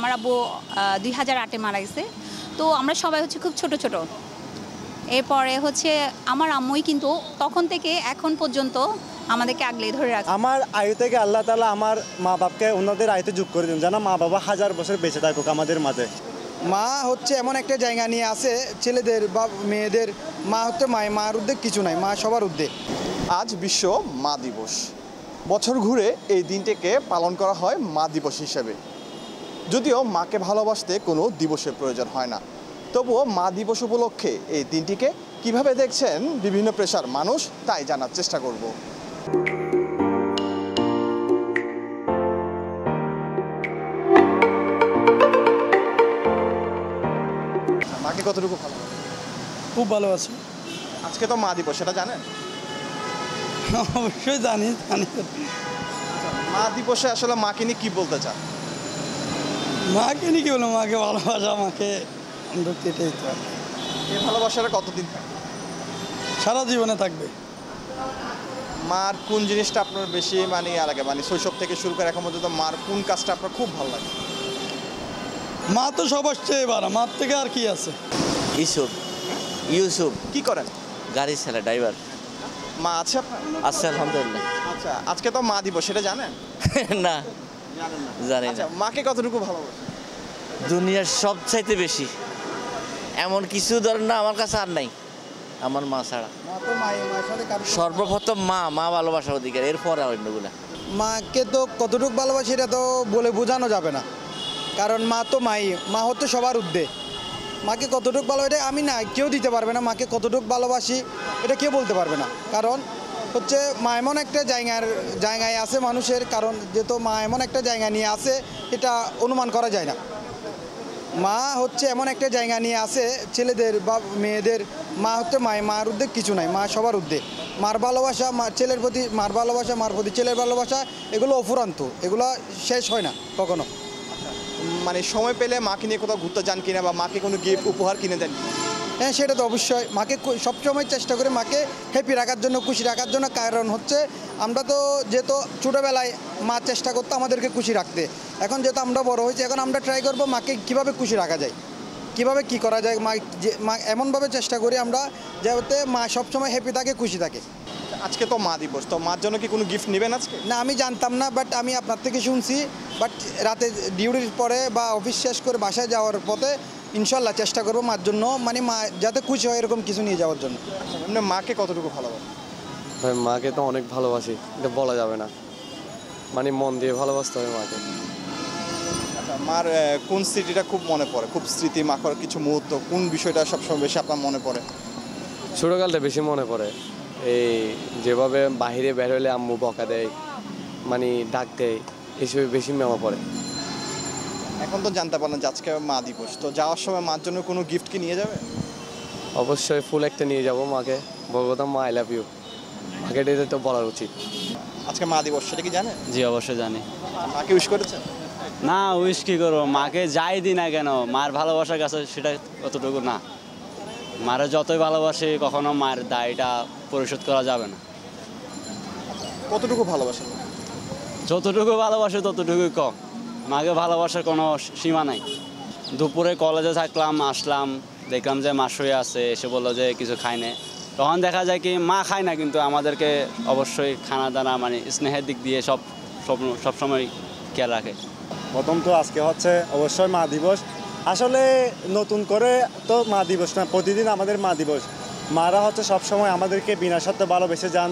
আমার আব্বু 2008-এ মারা গেছে। তো আমরা সবাই হচ্ছে খুব ছোট ছোট। এরপরে হচ্ছে আমার আম্মুই কিন্তু তখন থেকে এখন পর্যন্ত আমাদেরকে আগলে ধরে রাখে। আমার আয়ু থেকে আল্লাহ তাআলা আমার মা বাপকে ওনাদের আয়ুতে যোগ করে দিন, যেন মা বাবা 1000 বছর বেঁচে থাকুক আমাদের মাঝে। মা হচ্ছে এমন একটা জায়গা নিয়ে আসে ছেলেদের বা মেয়েদের। মা হচ্ছে মার উদ্যোগ কিছু নাই, মা সবার উদ্যোগ। আজ বিশ্ব মা দিবস। বছর ঘুরে এই দিনটিকে পালন করা হয় মা দিবস হিসেবে। যদিও মাকে ভালোবাসতে কোনো দিবসের প্রয়োজন হয় না, তবুও মা দিবস উপলক্ষে এই দিনটিকে কিভাবে দেখছেন বিভিন্ন পেশার মানুষ, তাই জানার চেষ্টা করব। মাকে কতটুকু ভালোবাসেন? খুব ভালোবাসি। আজকে তো মা দিবস, সেটা জানেন? অবশ্যই জানি। মা দিবসে আসলে মাকে নিয়ে কি বলতে চান? মাকে নিয়ে কি বলবো, মাকে ভালোবাসা, মাকে এটাই তো। এই ভালোবাসাটা কতদিন থাকে? সারা জীবনে থাকবে। মার কোন জিনিসটা আপনার বেশি লাগে, শৈশব থেকে শুরু করে এখন পর্যন্ত মার কোন কাজটা আপনার খুব ভালো লাগে? মা তো সবার চেয়ে বাড়া, মার থেকে আর কি আছে। ইউসুফ কি করেন? গাড়ি চালা, ড্রাইভার। মা আছে আপনার? আছে আলহামদুলিল্লাহ। আচ্ছা, আজকে তো মা দিবস, সেটা জানেন? না, জানি আচ্ছা, না। মাকে কতটুকু ভালোবাসেন? দুনিয়ার সবচাইতে বেশি। এমন কিছু ধরেন না আমার কাছে আর নাই আমার মা ছাড়া। সর্বপ্রথম মা ভালোবাসার অধিকার, এরপরে অন্যগুলা। মাকে তো কতটুকু ভালোবাসি এটা তো বলে বোঝানো যাবে না, কারণ মা তো মা হচ্ছে সবার উদ্যোগ। মাকে কতটুকু ভালো এটা আমি না, কেউ দিতে পারবে না। মাকে কতটুকু ভালোবাসি এটা কেউ বলতে পারবে না, কারণ হচ্ছে মা এমন একটা জায়গায় আছে মানুষের, কারণ যেহেতু মা এমন একটা জায়গা নিয়ে আসে এটা অনুমান করা যায় না। মা হচ্ছে এমন একটা জায়গা নিয়ে আসে ছেলেদের বা মেয়েদের। মা হচ্ছে মার উদ্যোগ কিছু নাই, মা সবার উদ্যোগ। মার ভালোবাসা, ছেলের প্রতি মার ভালোবাসা, মার প্রতি ছেলের ভালোবাসা, এগুলো অফুরান্ত, এগুলো শেষ হয় না কখনো। সময় পেলে মাকে নিয়ে কোথাও ঘুরতে যান কিনা, বা মাকে কোনো গিফট উপহার কিনে দেন? হ্যাঁ, সেটা তো অবশ্যই। মাকে সবসময় চেষ্টা করে মাকে হ্যাপি রাখার জন্য, খুশি রাখার জন্য। কারণ হচ্ছে আমরা তো যেহেতু ছোটোবেলায় মা চেষ্টা করতো আমাদেরকে খুশি রাখতে, এখন যেহেতু আমরা বড় হয়েছি, এখন আমরা ট্রাই করবো মাকে কীভাবে খুশি রাখা যায়, কীভাবে কী করা যায়। মা এমনভাবে চেষ্টা করি আমরা যাতে মা সবসময় হ্যাপি থাকে, খুশি থাকে। আজকে তো মা দিবস, তো মার জন্য কি কোনো গিফট নেবেন আজকে? না, আমি জানতাম না, বাট আমি আপনার থেকে শুনছি। বাট রাতে ডিউটির পরে বা অফিস শেষ করে বাসায় যাওয়ার পথে ইনশাল্লাহ চেষ্টা করবো মার জন্য, মা যাতে খুশি হয় এরকম কিছু নিয়ে যাওয়ার জন্য। এমনি মাকে কতটুকু ভালোবাসেন? ভাই মাকে তো অনেক ভালোবাসি, এটা বলা যাবে না। মন দিয়ে ভালোবাসতে হবে মাকে। আচ্ছা, মার কোন স্মৃতিটা খুব মনে পড়ে, খুব স্মৃতি মাখার কিছু মুহূর্ত, কোন বিষয়টা সবসময় বেশি আপনার মনে পড়ে? ছোটোকালটা বেশি মনে পড়ে। এই যেভাবে বাহিরে বের হলে আম্মু বকা দেয়, ডাক দেয়, এসবে বেশি মনে পড়ে। এখন তো জানতে পারলাম যে আজকে মা দিবস, তো যাওয়ার সময় মার জন্য কোনো গিফট কি নিয়ে যাবে? অবশ্যই ফুল একটা নিয়ে যাব মাকে, বলবো মা আই লাভ ইউ। মাকে এটা তো বলার উচিত। আজকে মা দিবস, সেটা কি জানেন? জি, অবশ্যই জানি। মাকে উইশ করেছেন? না, উইশ কি করবো, মাকে যাই দিই না কেন, মার ভালোবাসার কাছে সেটা অতটুকু না। মারে যতই ভালোবাসি, কখনো মায়ের দায়টা পরিশোধ করা যাবে না। কতটুকু ভালোবাসেন? যতটুকু ভালোবাসে ততটুকুই কম। মাকে ভালোবাসার কোনো সীমা নাই। দুপুরে কলেজে থাকলাম, আসলাম, দেখলাম যে মা শুয়ে আছে, এসে বললো যে কিছু খাই না। তখন দেখা যায় কি মা খায় না, কিন্তু আমাদেরকে অবশ্যই খানা দানা স্নেহের দিক দিয়ে সবসময় খেয়াল রাখে। প্রথম তো আজকে হচ্ছে অবশ্যই মা দিবস। আসলে নতুন করে তো মা দিবস না, প্রতিদিন আমাদের মা দিবস। মারা হচ্ছে সবসময় আমাদেরকে বিনা শর্তে ভালোবেসে যান,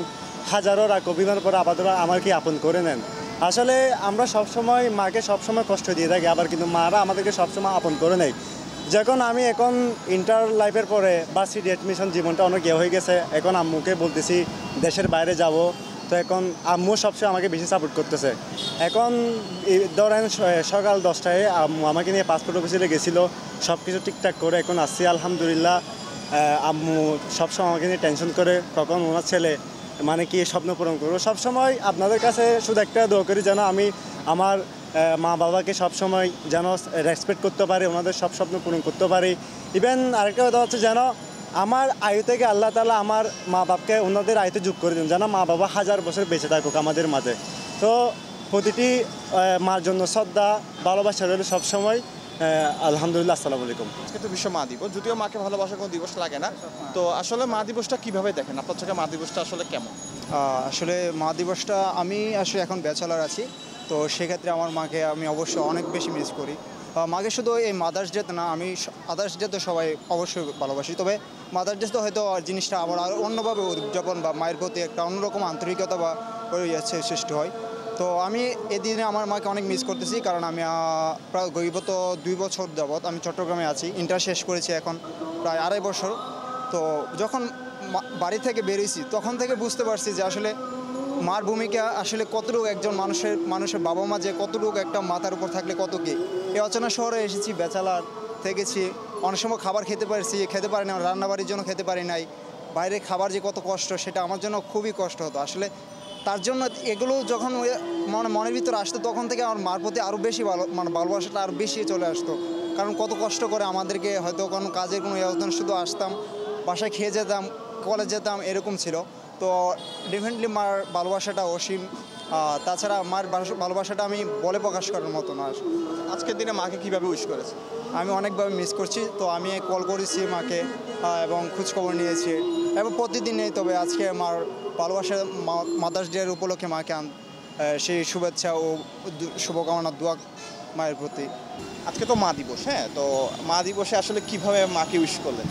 হাজারো রাগ অভিমান করে আবার আমাকে আপন করে নেন। আসলে আমরা সবসময় মাকে সবসময় কষ্ট দিয়ে থাকি, আবার কিন্তু মারা আমাদেরকে সবসময় আপন করে নেয়। যখন আমি এখন ইন্টার লাইফের পরে ভার্সিটি অ্যাডমিশন জীবনটা অনেক হয়ে গেছে, এখন আম্মুকে বলতেছি দেশের বাইরে যাব, তো এখন আম্মু সবসময় আমাকে বেশি সাপোর্ট করতেছে। এখন ধরেন সকাল 10টায় আম্মু আমাকে নিয়ে পাসপোর্ট অফিসে গেছিলো, সব কিছু ঠিকঠাক করে এখন আসছি আলহামদুলিল্লাহ। আম্মু সবসময় আমাকে নিয়ে টেনশন করে কখন ওনার ছেলে কি স্বপ্ন পূরণ করবো। সবসময় আপনাদের কাছে শুধু একটা দোয়া করি যেন আমি আমার মা বাবাকে সবসময় যেন রেসপেক্ট করতে পারি, ওনাদের সব স্বপ্ন পূরণ করতে পারি। ইভেন আরেকটা কথা হচ্ছে যেন আমার আয়ু থেকে আল্লাহ তাআলা আমার মা বাপকে ওনাদের আয়ুতে যোগ করে দিন, যেন মা বাবা 1000 বছর বেঁচে থাকুক আমাদের মাঝে। তো প্রতিটি মার জন্য শ্রদ্ধা ভালোবাসা রইল সবসময়। আলহামদুলিল্লাহ, আসসালামু আলাইকুম। আজকে তো বিশ্ব মা দিবস, যদিও মাকে ভালোবাসার কোনো দিবস লাগে না, তো আসলে মা দিবসটা কিভাবে দেখেন? আপনার চোখে মা দিবসটা আসলে কেমন? আসলে মা দিবসটা আমি আসলে এখন ব্যাচেলার আছি, তো সেক্ষেত্রে আমার মাকে আমি অবশ্যই অনেক বেশি মিস করি। মাকে শুধু এই মাদার্স ডেতে না, আমি আদার্স ডে তো সবাই অবশ্যই ভালোবাসি, তবে মাদার্স ডে তো হয়তো জিনিসটা আমার আরও অন্যভাবে উদযাপন বা মায়ের প্রতি একটা অন্যরকম আন্তরিকতা বা সৃষ্টি হয়। তো আমি এদিনে আমার মাকে অনেক মিস করতেছি, কারণ আমি প্রায় গত 2 বছর যাবৎ আমি চট্টগ্রামে আছি, ইন্টার শেষ করেছি এখন প্রায় 2.5 বছর। তো যখন বাড়ি থেকে বেরিয়েছি তখন থেকে বুঝতে পারছি যে আসলে মার ভূমিকা আসলে কতটুকু একজন মানুষের বাবা মা যে কতটুকু একটা মাথার উপর থাকলে কত কি। এই অচেনা শহরে এসেছি, ব্যাচেলার থেকেছি, অনেক সময় খাবার খেতে পারি না, রান্নাবাড়ির জন্য খেতে পারি নাই, বাইরে খাবার যে কত কষ্ট সেটা আমার জন্য খুবই কষ্ট হতো আসলে। তার জন্য এগুলো যখন মনের ভিতরে আসতো তখন থেকে আমার মার প্রতি আরও বেশি ভালোবাসাটা আরও বেশি চলে আসতো, কারণ কত কষ্ট করে আমাদেরকে হয়তো কোনো কাজের কোনো ব্যবস্থা, শুধু আসতাম, বাসায় খেয়ে যেতাম, কলেজ যেতাম, এরকম ছিল। তো ডেফিনেটলি মার ভালোবাসাটা অসীম। তাছাড়া মার ভালোবাসাটা আমি বলে প্রকাশ করার মতো না। আজকের দিনে মাকে কিভাবে উইশ করেছে? আমি অনেকভাবে মিস করছি, তো আমি কল করেছি মাকে এবং খোঁজখবর নিয়েছি এবং প্রতিদিন নেই, তবে আজকে মার ভালোবাসা মাদার্স ডে উপলক্ষে মাকে সেই শুভেচ্ছা ও শুভকামনা দোয়া মায়ের প্রতি। আজকে তো মা দিবস, হ্যাঁ, তো মা দিবসে আসলে কিভাবে মাকে উইশ করলেন?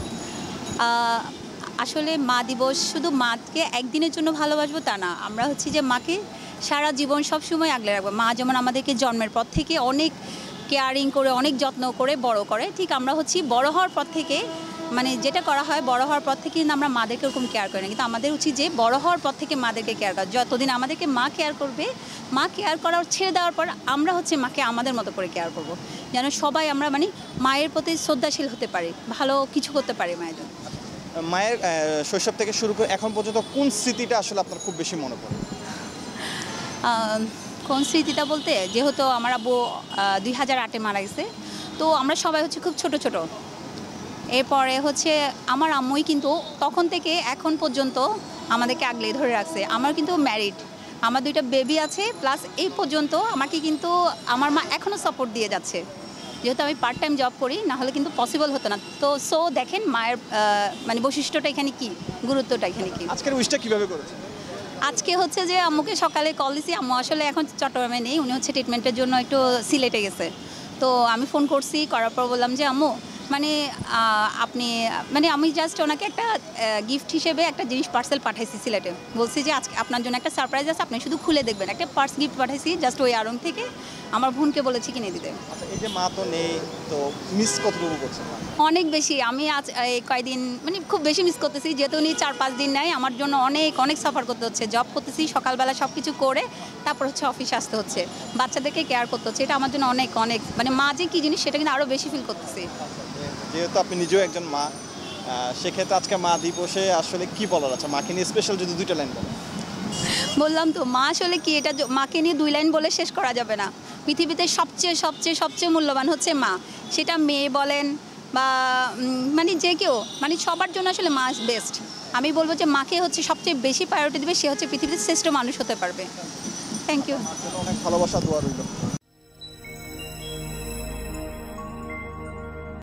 আসলে মা দিবস শুধু মাকে একদিনের জন্য ভালোবাসবো তা না, আমরা হচ্ছে যে মাকে সারা জীবন সব সময় আগলে রাখবো। মা যেমন আমাদেরকে জন্মের পর থেকে অনেক কেয়ারিং করে, অনেক যত্ন করে বড় করে, ঠিক আমরা হচ্ছি বড় হওয়ার পর থেকে, মানে যেটা করা হয় বড় হওয়ার পর থেকে কিন্তু আমরা মাদেরকে ওরকম কেয়ার করি না, কিন্তু আমাদের উচিত যে বড় হওয়ার পর থেকে মাদেরকে কেয়ার করা। যতদিন আমাদেরকে মা কেয়ার করবে, মা কেয়ার করার ছেড়ে দেওয়ার পর আমরা হচ্ছে মাকে আমাদের মতো করে কেয়ার করব, যেন সবাই আমরা মানে মায়ের প্রতি শ্রদ্ধাশীল হতে পারি, ভালো কিছু করতে পারি মায়ের জন্য। মায়ের শৈশব থেকে শুরু করে এখন পর্যন্ত কোন স্মৃতিটা আসলে আপনার খুব বেশি মনে পড়ে? কোন স্মৃতিটা বলতে, যেহেতু আমার আব্বু 2008-এ মারা গেছে, তো আমরা সবাই হচ্ছে খুব ছোট ছোট। এরপরে হচ্ছে আমার আম্মুই কিন্তু তখন থেকে এখন পর্যন্ত আমাদেরকে আগলে ধরে রাখছে। আমার কিন্তু ম্যারিড, আমার 2টা বেবি আছে, প্লাস এই পর্যন্ত আমাকে কিন্তু আমার মা এখনও সাপোর্ট দিয়ে যাচ্ছে, যেহেতু আমি পার্ট টাইম জব করি, না হলে কিন্তু পসিবল হতো না। তো দেখেন মায়ের মানে বৈশিষ্ট্যটা এখানে কি, গুরুত্বটা এখানে কি। আজকের উইশটা কিভাবে করেছে? আজকে হচ্ছে যে আম্মুকে সকালে কল দিছি, আম্মু আসলে এখন চট্টগ্রামে নেই, উনি হচ্ছে ট্রিটমেন্টের জন্য একটু সিলেটে গেছে। তো আমি ফোন করছি, করার পর বললাম যে আম্মু মানে আপনি মানে আমি জাস্ট ওনাকে একটা গিফট হিসেবে একটা জিনিস পার্সেল পাঠাইছি সিলেটে, বলছি যে আজকে আপনার জন্য একটা সারপ্রাইজ আছে, আপনি শুধু খুলে দেখবেন। একটা পার্স গিফট পাঠাইছি জাস্ট ওই আড়ং থেকে, আমার বোনকে বলেছি কিনে দিতে। আচ্ছা, এই যে মা তো নেই, তো মিস কতটুকু করছেন? অনেক বেশি। আমি আজ এই কয়দিন মানে খুব বেশি মিস করতেছি, যেহেতু উনি 4-5 দিন নেয়, আমার জন্য অনেক অনেক সাফার করতে হচ্ছে। জব করতেছি, সকালবেলা সব কিছু করে তারপর হচ্ছে অফিসে আসতে হচ্ছে, বাচ্চাদেরকে কেয়ার করতে হচ্ছে। এটা আমার জন্য অনেক অনেক মানে মা যে কী জিনিস সেটা কিন্তু আরও বেশি ফিল করতেছি। যেহেতু আপনি নিজেও একজন মা, সেক্ষেত্রে আজকে মা দিবসে আসলে কি বলার আছে মাকে নিয়ে? স্পেশাল যদি 2টা লাইন বলেন। বললাম তো, মা আসলে কি, এটা মাকে নিয়ে 2 লাইন বলে শেষ করা যাবে না। পৃথিবীতে সবচেয়ে সবচেয়ে সবচেয়ে মূল্যবান হচ্ছে মা, সেটা মেয়ে বলেন বা মানে যে কেউ, মানে সবার জন্য আসলে মা বেস্ট। আমি বলবো যে মাকে হচ্ছে সবচেয়ে বেশি প্রায়োরিটি দেবে, সে হচ্ছে পৃথিবীতে শ্রেষ্ঠ মানুষ হতে পারবে। Thank you. অনেক ভালোবাসা দোয়া রইল।